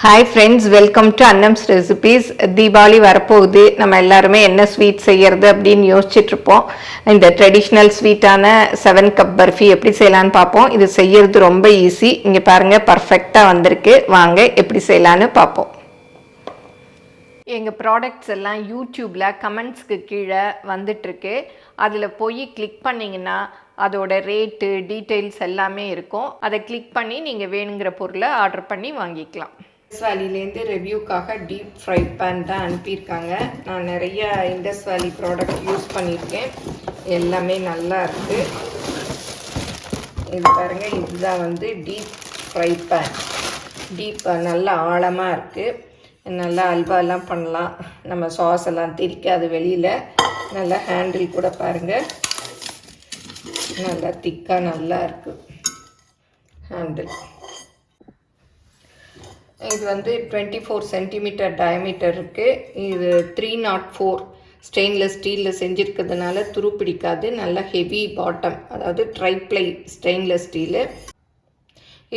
Hi friends, welcome to Annam's Recipes. Deepavali வரப்போகுது. நம்ம எல்லாருமே என்ன ஸ்வீட் செய்யறது அப்படின்னு யோசிச்சுட்டு இருப்போம். இந்த ட்ரெடிஷ்னல் ஸ்வீட்டான 7 கப் பர்ஃபி எப்படி செய்யலான்னு பார்ப்போம். இது செய்யறது ரொம்ப ஈஸி. இங்க பாருங்க பர்ஃபெக்டாக வந்திருக்கு. வாங்க எப்படி செய்யலான்னு பார்ப்போம். எங்கள் ப்ராடக்ட்ஸ் எல்லாம் யூடியூப்பில் கமெண்ட்ஸ்க்கு கீழே வந்துட்டுருக்கு. அதில் போய் கிளிக் பண்ணிங்கன்னா அதோட ரேட்டு டீட்டெயில்ஸ் எல்லாமே இருக்கும். அதை கிளிக் பண்ணி நீங்கள் வேணுங்கிற பொருளை ஆர்டர் பண்ணி வாங்கிக்கலாம். வேலிலேருந்து ரிவ்யூக்காக டீப் ஃப்ரை பேன் தான் அனுப்பியிருக்காங்க. நான் நிறைய இண்டஸ் வேலி ப்ராடக்ட் யூஸ் பண்ணியிருக்கேன். எல்லாமே நல்லா இருக்குது. இது பாருங்கள், இதுதான் வந்து டீப் ஃப்ரை பேன். நல்லா ஆழமாக இருக்குது. நல்லா அல்வாலாம் பண்ணலாம். நம்ம சாஸ் எல்லாம் திரிக்காது வெளியில். நல்லா ஹேண்டில் கூட பாருங்கள், நல்லா திக்காக நல்லா இருக்குது ஹேண்டில். இது வந்து 24 சென்டிமீட்டர் டயமீட்டர் இருக்குது. இது 304 ஸ்டெயின்லெஸ் ஸ்டீலில் செஞ்சுருக்கிறதுனால துரு பிடிக்காது. நல்ல ஹெவி பாட்டம், அதாவது ட்ரைப்ளை ஸ்டெயின்லெஸ் ஸ்டீலு.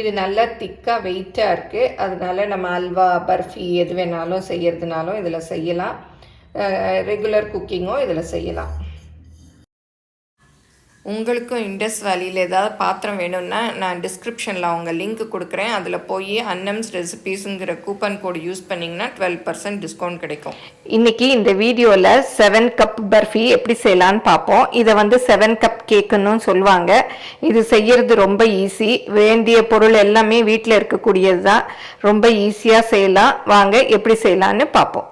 இது நல்லா திக்காக வெயிட்டாக இருக்குது. அதனால நம்ம அல்வா பர்ஃபி எது வேணாலும் செய்கிறதுனாலும் இதில் செய்யலாம். ரெகுலர் குக்கிங்கும் இதில் செய்யலாம். உங்களுக்கும் இண்டஸ் வேலியில் ஏதாவது பாத்திரம் வேணும்னா நான் டிஸ்கிரிப்ஷனில் அவங்க லிங்க் கொடுக்குறேன். அதில் போய் அன்னம்ஸ் ரெசிபீஸுங்கிற கூப்பன் கோடு யூஸ் பண்ணிங்கன்னா 12% டிஸ்கவுண்ட் கிடைக்கும். இன்றைக்கி இந்த வீடியோவில் 7 கப் பர்ஃபி எப்படி செய்யலான்னு பார்ப்போம். இதை வந்து 7 கப் கேக்குன்னு சொல்லுவாங்க. இது செய்கிறது ரொம்ப ஈஸி. வேண்டிய பொருள் எல்லாமே வீட்டில் இருக்கக்கூடியது தான். ரொம்ப ஈஸியாக செய்யலாம். வாங்க எப்படி செய்யலான்னு பார்ப்போம்.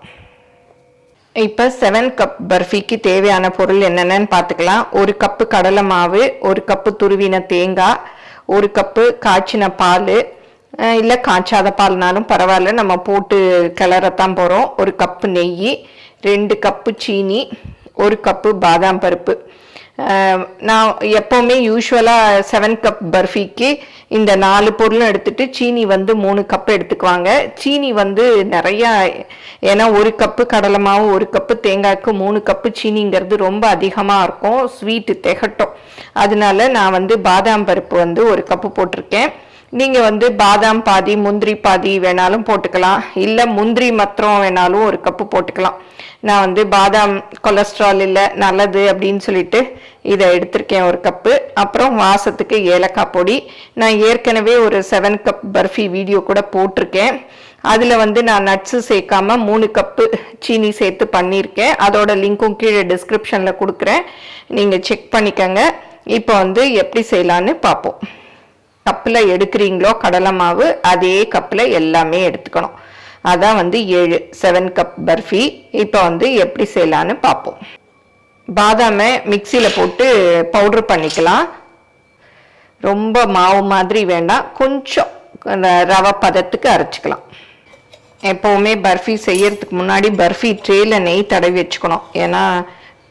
இப்போ 7 கப் பர்ஃபிக்கு தேவையான பொருள் என்னென்னு பார்த்துக்கலாம். 1 கப்பு கடலை மாவு, 1 கப்பு துருவின தேங்காய், 1 கப்பு காய்ச்சின பால், இல்லை காய்ச்சாத பால்னாலும் பரவாயில்ல, நம்ம போட்டு கிளறத்தான் போகிறோம். 1 கப்பு நெய், 2 கப்பு சீனி, 1 கப்பு பாதாம் பருப்பு. நான் எப்போவுமே யூஸ்வலாக 7 கப் பர்ஃபிக்கு இந்த 4 பொருளும் எடுத்துகிட்டு சீனி வந்து 3 கப்பு எடுத்துக்குவாங்க. சீனி வந்து நிறையா, ஏன்னா 1 கப்பு கடலை மாவு 1 கப்பு தேங்காய்க்கு 3 கப்பு சீனிங்கிறது ரொம்ப அதிகமாக இருக்கும், ஸ்வீட்டு திகட்டும். அதனால நான் வந்து பாதாம் பருப்பு வந்து 1 கப்பு போட்டிருக்கேன். நீங்கள் வந்து பாதாம் பாதி முந்திரி பாதி வேணாலும் போட்டுக்கலாம், இல்லை முந்திரி மாத்திரம் வேணாலும் 1 கப்பு போட்டுக்கலாம். நான் வந்து பாதாம் கொலஸ்ட்ரால் இல்லை, நல்லது அப்படின்னு சொல்லிட்டு இதை எடுத்திருக்கேன் 1 கப்பு. அப்புறம் வாசத்துக்கு ஏலக்காய் பொடி. நான் ஏற்கனவே ஒரு 7 கப் பர்ஃபி வீடியோ கூட போட்டிருக்கேன். அதில் வந்து நான் நட்ஸு சேர்க்காம 3 கப்பு சீனி சேர்த்து பண்ணியிருக்கேன். அதோட லிங்க்கும் கீழே டிஸ்கிரிப்ஷனில் கொடுக்குறேன், நீங்கள் செக் பண்ணிக்கோங்க. இப்போ வந்து எப்படி செய்யலான்னு பார்ப்போம். கப்பில் எடுக்கிறீங்களோ கடலை மாவு, அதே கப்பில் எல்லாமே எடுத்துக்கணும். அதான் வந்து 7 கப் பர்ஃபி. இப்போ வந்து எப்படி செய்யலான்னு பார்ப்போம். பாதாமை மிக்சியில் போட்டு பவுட்ரு பண்ணிக்கலாம். ரொம்ப மாவு மாதிரி வேண்டாம், கொஞ்சம் ரவை பதத்துக்கு அரைச்சிக்கலாம். எப்போவுமே பர்ஃபி செய்யறதுக்கு முன்னாடி பர்ஃபி ட்ரேயில் நெய் தடவி வச்சுக்கணும். ஏன்னா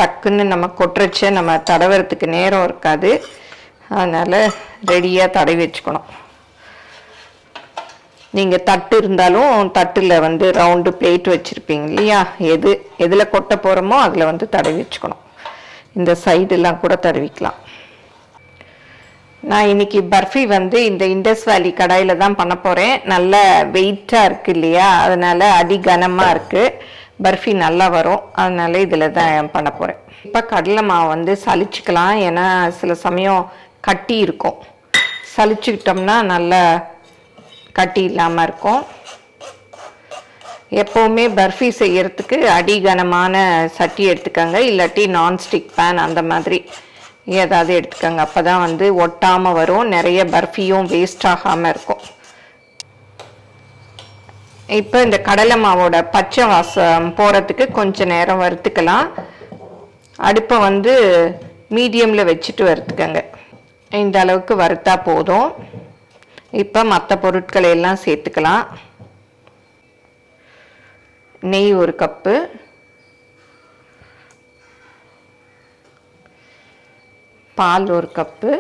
டக்குன்னு நம்ம கொட்டுறச்ச நம்ம தடவுறதுக்கு நேரம் இருக்காது. அதனால் ரெடியாக தடவி வச்சுக்கணும். நீங்கள் தட்டு இருந்தாலும் தட்டில் வந்து ரவுண்டு பிளேட் வச்சுருப்பீங்க இல்லையா, எதில் கொட்ட போகிறோமோ அதில் வந்து தடவி வச்சுக்கணும். இந்த சைடெல்லாம் கூட தடவிக்கலாம். நான் இன்றைக்கி பர்ஃபி வந்து இந்த இண்டஸ் வேலி கடாயில் தான் பண்ண போகிறேன். நல்ல வெயிட்டாக இருக்குது இல்லையா, அதனால் அடி கனமாக இருக்குது. பர்ஃபி நல்லா வரும், அதனால் இதில் தான் பண்ண போகிறேன். இப்போ கடலை மாவு வந்து சலிச்சுக்கலாம், ஏன்னா சில சமயம் கட்டி இருக்கும். சலிச்சுக்கிட்டோம்னா நல்லா கட்டி இல்லாமல் இருக்கும். எப்போவுமே பர்ஃபி செய்யறதுக்கு அடிகனமான சட்டி எடுத்துக்கோங்க, இல்லாட்டி நான்ஸ்டிக் பேன் அந்த மாதிரி ஏதாவது எடுத்துக்கோங்க. அப்போ தான் வந்து ஒட்டாமல் வரும், நிறைய பர்ஃபியும் வேஸ்ட் ஆகாமல் இருக்கும். இப்போ இந்த கடலை மாவோட பச்சை வாசம் போகிறதுக்கு கொஞ்சம் நேரம் வறுத்துக்கலாம். அடுப்பை வந்து மீடியமில் வச்சுட்டு வறுத்துக்கோங்க. இந்த அளவுக்கு வறுத்தா போதும். இப்போ மற்ற பொருட்களை எல்லாம் சேர்த்துக்கலாம். நெய் 1 கப்பு, பால் 1 கப்பு,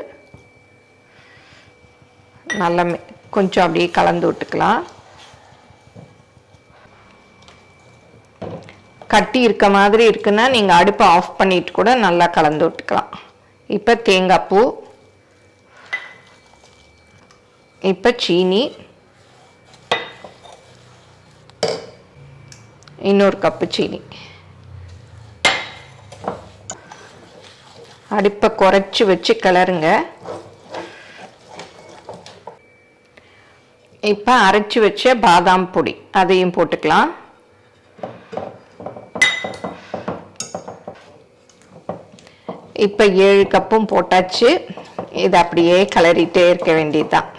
நல்லா கொஞ்சம் அப்படியே கலந்து விட்டுக்கலாம். கட்டி இருக்க மாதிரி இருக்குன்னா நீங்கள் அடுப்பை ஆஃப் பண்ணிட்டு கூட நல்லா கலந்து விட்டுக்கலாம். இப்போ தேங்காய் பூ, இப்போ சீனி, இன்னொரு கப்பு சீனி. அடுப்பை குறைச்சி வச்சு கிளறுங்க. இப்போ அரைச்சி வச்ச பாதாம் பொடி அதையும் போட்டுக்கலாம். இப்போ 7 கப்பும் போட்டாச்சு. இது அப்படியே கிளறிட்டே இருக்க வேண்டியதுதான்.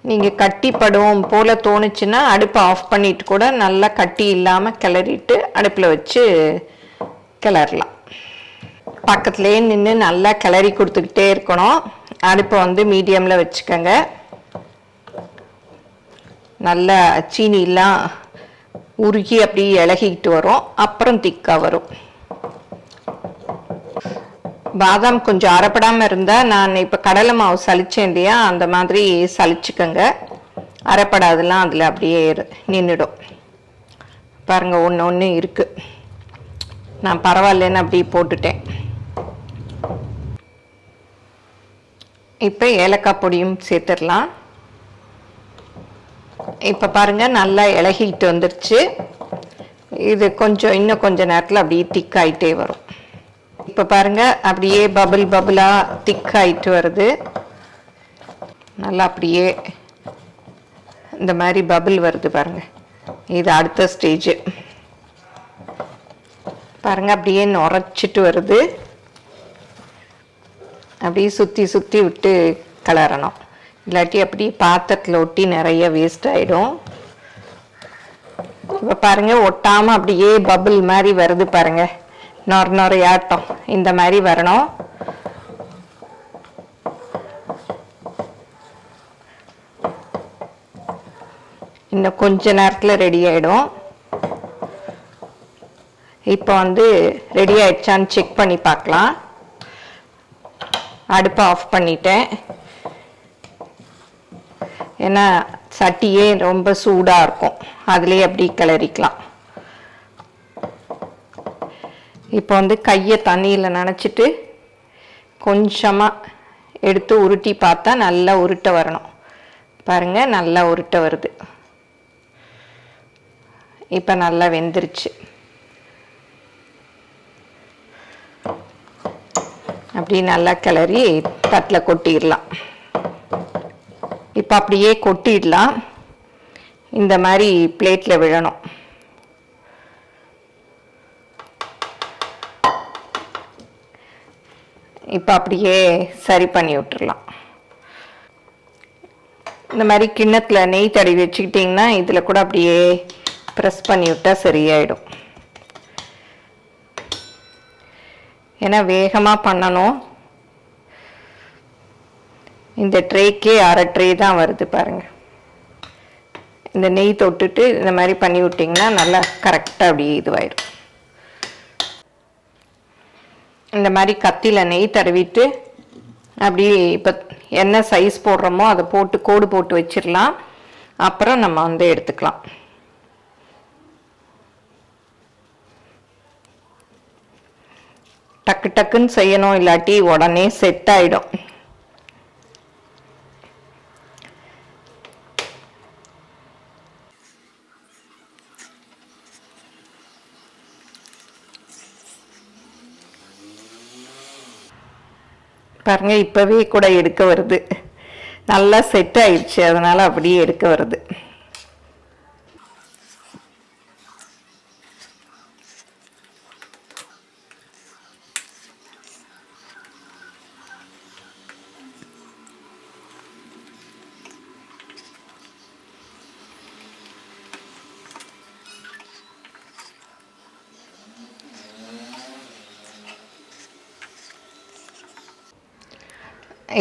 நீங்கள் கட்டிப்படும் போல் தோணுச்சுன்னா அடுப்பை ஆஃப் பண்ணிட்டு கூட நல்லா கட்டி இல்லாமல் கிளறிட்டு அடுப்பில் வச்சு கிளறலாம். பக்கத்துலேயே நின்று நல்லா கிளறி கொடுத்துக்கிட்டே இருக்கணும். அடுப்பை வந்து மீடியமில் வச்சுக்கோங்க. நல்லா சீனிலாம் உருகி அப்படி இலகிக்கிட்டு வரும். அப்புறம் திக்காக வரும். பாதாம் கொஞ்சம் அரைப்படாமல் இருந்தால், நான் இப்போ கடலை மாவு சலிச்சேன் இல்லையா, அந்த மாதிரி சலிச்சுக்கோங்க. அரைப்படாதெல்லாம் அதில் அப்படியே நின்றுடும். பாருங்கள், ஒன்று ஒன்று இருக்குது. நான் பரவாயில்லன்னு அப்படி போட்டுட்டேன். இப்போ ஏலக்காய் பொடியும் சேர்த்துடலாம். இப்போ பாருங்கள், நல்லா இலகிட்டு வந்துருச்சு. இது இன்னும் கொஞ்சம் நேரத்தில் அப்படியே திக்காயிட்டே வரும். இப்போ பாருங்கள், அப்படியே பபுளாக திக்காயிட்டு வருது. நல்லா அப்படியே இந்த மாதிரி பபுள் வருது பாருங்கள். இது அடுத்த ஸ்டேஜு. பாருங்கள், அப்படியே நுரைச்சிட்டு வருது. அப்படியே சுற்றி சுற்றி விட்டு கிளறணும். இல்லாட்டி அப்படியே பாத்திரத்தில் ஒட்டி நிறைய வேஸ்ட் ஆகிடும். இப்போ பாருங்கள், ஒட்டாமல் அப்படியே பபுள் மாதிரி வருது பாருங்கள். நொறையாட்டம் இந்த மாதிரி வரணும். இன்னும் கொஞ்ச நேரத்தில் ரெடி ஆகிடும். இப்போ வந்து ரெடி ஆயிடுச்சான்னு செக் பண்ணி பார்க்கலாம். அடுப்பை ஆஃப் பண்ணிட்டேன். ஏன்னா சட்டியே ரொம்ப சூடாக இருக்கும். அதுலேயே அப்படி கிளறிக்கலாம். இப்போ வந்து கையை தண்ணியில் நனைச்சிட்டு கொஞ்சமாக எடுத்து உருட்டி பார்த்தா நல்லா உருட்ட வரணும். பாருங்கள், நல்லா உருட்ட வருது. இப்போ நல்லா வெந்துருச்சு. அப்படி நல்லா கிளறி தட்டில் கொட்டிடலாம். இப்போ அப்படியே கொட்டிடலாம். இந்த மாதிரி பிளேட்டில் விழணும். இப்போ அப்படியே சரி பண்ணி விட்டுறலாம். இந்த மாதிரி கிண்ணத்தில் நெய் தடவி வச்சுக்கிட்டிங்கன்னா இதில் கூட அப்படியே ப்ரெஸ் பண்ணி விட்டால் சரியாயிடும். ஏன்னா வேகமாக பண்ணணும். இந்த ட்ரேக்கே அரை ட்ரே தான் வருது பாருங்கள். இந்த நெய் தொட்டுட்டு இந்த மாதிரி பண்ணி விட்டிங்கன்னா நல்லா கரெக்டாக அப்படியே இதுவாயிடும். இந்த மாதிரி கத்தியில் நெய் தடவிட்டு அப்படியே இப்போ என்ன சைஸ் போடுறோமோ அதை போட்டு கோடு போட்டு வச்சிடலாம். அப்புறம் நம்ம வந்து எடுத்துக்கலாம். டக்கு டக்குன்னு செய்யணும், இல்லாட்டி உடனே செட் ஆகிடும். பாருங்க, இப்போவே கூட எடுக்க வருது. நல்லா செட் ஆயிடுச்சு, அதனால் அப்படியே எடுக்க வருது.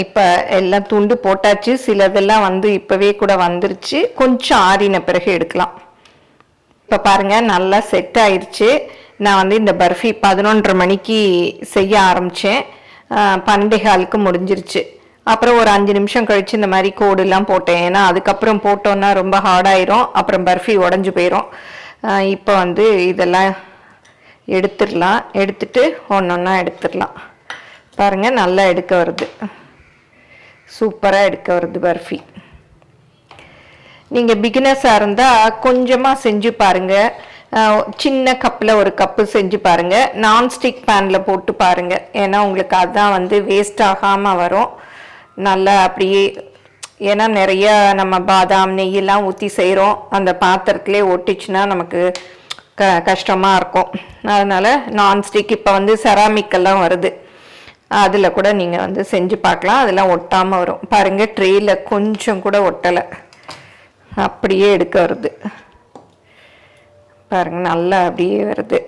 இப்போ எல்லாம் துண்டு போட்டாச்சு. சிலதெல்லாம் வந்து இப்போவே கூட வந்துருச்சு. கொஞ்சம் ஆறின பிறகு எடுக்கலாம். இப்போ பாருங்கள், நல்லா செட் ஆயிடுச்சு. நான் வந்து இந்த பர்ஃபி 11:30 மணிக்கு செய்ய ஆரம்பித்தேன். 12:15 முடிஞ்சிருச்சு. அப்புறம் ஒரு 5 நிமிஷம் கழித்து இந்த மாதிரி கோடுலாம் போட்டேன். ஏன்னா அதுக்கப்புறம் போட்டோன்னா ரொம்ப ஹார்டாயிரும், அப்புறம் பர்ஃபி உடஞ்சி போயிடும். இப்போ வந்து இதெல்லாம் எடுத்துடலாம். எடுத்துட்டு ஒன்றா எடுத்துடலாம். பாருங்கள், நல்லா எடுக்க வருது. சூப்பராக எடுக்க வருது பர்ஃபி. நீங்கள் பிகினர்ஸாக இருந்தால் கொஞ்சமாக செஞ்சு பாருங்கள். சின்ன கப்பில் ஒரு கப்பு செஞ்சு பாருங்கள். நான்ஸ்டிக் பேனில் போட்டு பாருங்கள். ஏன்னா உங்களுக்கு அதுதான் வந்து வேஸ்ட் ஆகாமல் வரும். நல்லா அப்படியே, ஏன்னா நிறைய நம்ம பாதாம் நெய்யெல்லாம் ஊற்றி செய்கிறோம், அந்த பாத்திரத்துலேயே ஒட்டிச்சுன்னா நமக்கு கஷ்டமாக இருக்கும். அதனால் நான்ஸ்டிக் இப்போ வந்து செராமிக்கெல்லாம் வருது, அதில் கூட நீங்கள் வந்து செஞ்சு பார்க்கலாம். அதெல்லாம் ஒட்டாமல் வரும். பாருங்கள், ட்ரேயில் கொஞ்சம் கூட ஒட்டலை, அப்படியே எடுக்க வருது பாருங்கள். நல்லா அப்படியே வருது.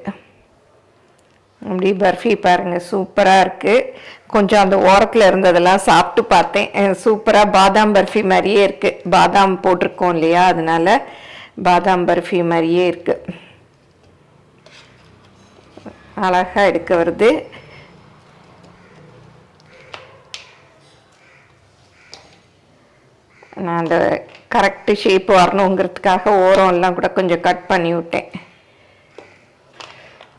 அப்படி பர்ஃபி பாருங்கள், சூப்பராக இருக்குது. கொஞ்சம் அந்த ஓரத்தில் இருந்ததெல்லாம் சாப்பிட்டு பார்த்தேன், சூப்பராக பாதாம் பர்ஃபி மாதிரியே இருக்குது. பாதாம் போட்டிருக்கோம் இல்லையா, அதனால பாதாம் பர்ஃபி மாதிரியே இருக்குது. அழகாக எடுக்க வருது. நான் அந்த கரெக்டு ஷேப் வரணுங்கிறதுக்காக ஓரம்லாம் கூட கொஞ்சம் கட் பண்ணி விட்டேன்.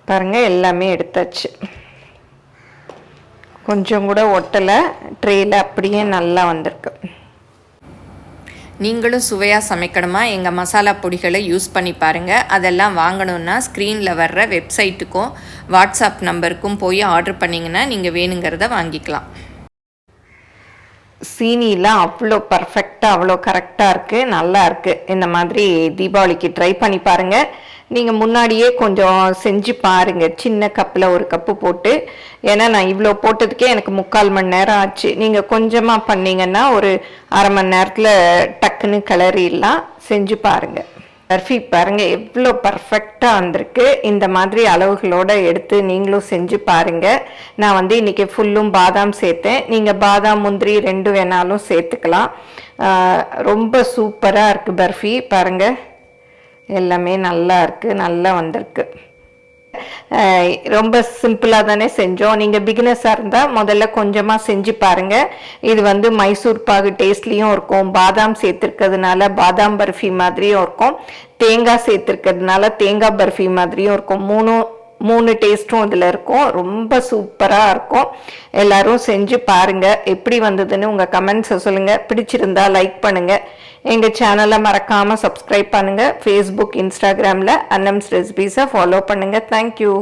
பாருங்கள், எல்லாமே எடுத்தாச்சு. கொஞ்சம் கூட ஒட்டலை, ட்ரேயில் அப்படியே நல்லா வந்திருக்கு. நீங்களும் சுவையாக சமைக்கணுமா, எங்கள் மசாலா பொடிகளை யூஸ் பண்ணி பாருங்கள். அதெல்லாம் வாங்கணுன்னா ஸ்க்ரீனில் வர்ற வெப்சைட்டுக்கும் வாட்ஸ்அப் நம்பருக்கும் போய் ஆர்டர் பண்ணிங்கன்னா நீங்கள் வேணுங்கிறத வாங்கிக்கலாம். சீனிலாம் அவ்வளோ பர்ஃபெக்டாக, அவ்வளோ கரெக்டாக இருக்குது, நல்லா இருக்குது. இந்த மாதிரி தீபாவளிக்கு ட்ரை பண்ணி பாருங்கள். நீங்கள் முன்னாடியே கொஞ்சம் செஞ்சு பாருங்கள், சின்ன கப்பில் ஒரு கப்பு போட்டு. ஏன்னா நான் இவ்வளோ போட்டதுக்கே எனக்கு 3/4 மணி நேரம் ஆச்சு. நீங்கள் கொஞ்சமாக பண்ணிங்கன்னா ஒரு அரை மணி நேரத்தில் டக்குன்னு கிளறிடலாம். செஞ்சு பாருங்கள். பர்ஃபி பாருங்கள் எவ்வளோ பர்ஃபெக்டாக வந்திருக்கு. இந்த மாதிரி அளவுகளோடு எடுத்து நீங்களும் செஞ்சு பாருங்கள். நான் வந்து இன்றைக்கி ஃபுல்லும் பாதாம் சேர்த்தேன். நீங்கள் பாதாம் முந்திரி 2 வேணாலும் சேர்த்துக்கலாம். ரொம்ப சூப்பராக இருக்குது பர்ஃபி. பாருங்கள், எல்லாமே நல்லா இருக்குது, நல்லா வந்திருக்கு. ரொம்ப சிம்பிளாக தானே செஞ்சோம். நீங்கள் பிகினர்ஸாக இருந்தால் முதல்ல கொஞ்சமாக செஞ்சு பாருங்கள். இது வந்து மைசூர் பாகு டேஸ்ட்லேயும் இருக்கும், பாதாம் சேர்த்துருக்கிறதுனால பாதாம் பர்ஃபி மாதிரியும் இருக்கும், தேங்காய் சேர்த்துருக்கிறதுனால தேங்காய் பர்ஃபி மாதிரியும் இருக்கும். மூணு டேஸ்ட்டும் இதில் இருக்கும். ரொம்ப சூப்பராக இருக்கும். எல்லோரும் செஞ்சு பாருங்கள். எப்படி வந்ததுன்னு உங்கள் கமெண்ட்ஸை சொல்லுங்கள். பிடிச்சிருந்தா லைக் பண்ணுங்கள். எங்கள் சேனலை மறக்காமல் சப்ஸ்கிரைப் பண்ணுங்கள். ஃபேஸ்புக், இன்ஸ்டாகிராமில் அன்னம்ஸ் ரெசிபீஸை ஃபாலோ பண்ணுங்கள். தேங்க்யூ.